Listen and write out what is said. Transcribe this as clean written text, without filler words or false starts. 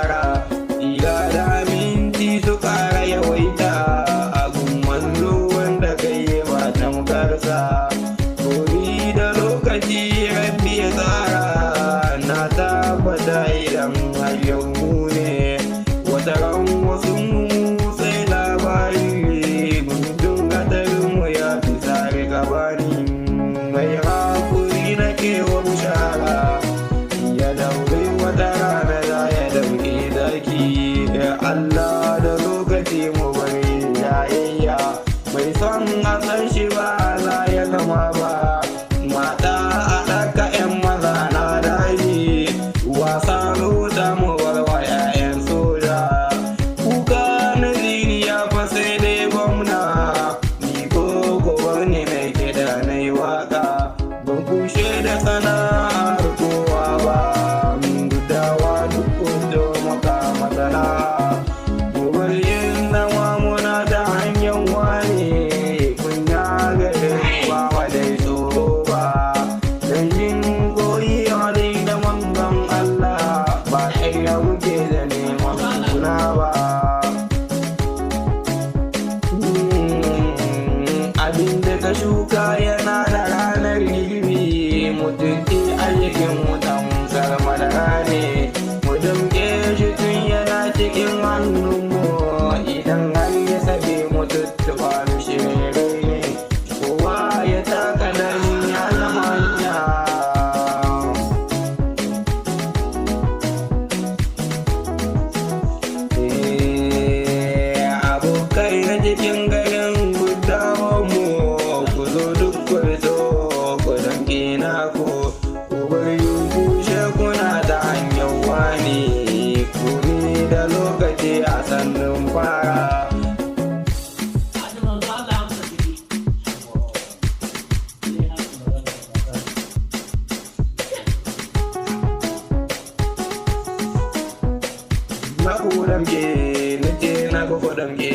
kara, ila da minti su kara yawaita a gumman wanda kai ba tamkarsa. Gobe da lokaci rabbi ya tsara, na tabbata idan har yau mu ne wata ran wasu sai labari gudun hadarinmu ya fi tsari gabani. Mai hakuri na kewa bushara, ya daure wata rana za ya dauke zaki. Allah da lokaci mu bari jayayya, mai son a san shi ba za ya zama ba. Mata a ɗaka 'yan maza na daji, wasa lota mu barwa 'ya'yan soja. Kuka na ziniya fa sai dai gwamna, ni ko gobar ne mai kiɗa na yi waka. Ban kushe da sana'ar kowa ba, gudawa duk kundo maka matsala. Gobar yin zama muna ta hanyar wane, kunya gare ba wadai tsoro ba. Dan yin koyi halin da mangan Allah, ba ɗaya muke da neman suna ba. Abin da ka shuka yana da ranar girbi, mutunci ayyakin mutan sarmadara ne. Mu damke shi tun yana cikin hannunmu, idan har ya sabe mu tuttuɓa mishi ne. Kowa ya taka nan ya zama hanya. Abokai na cikin garin gudawanmu, ku zo duk ku fito ku damke naku. Ku bar yin kushe kuna da hanyar wani, ku ne da lokaci a sannin fara. Na ku damke, nace na ku damke.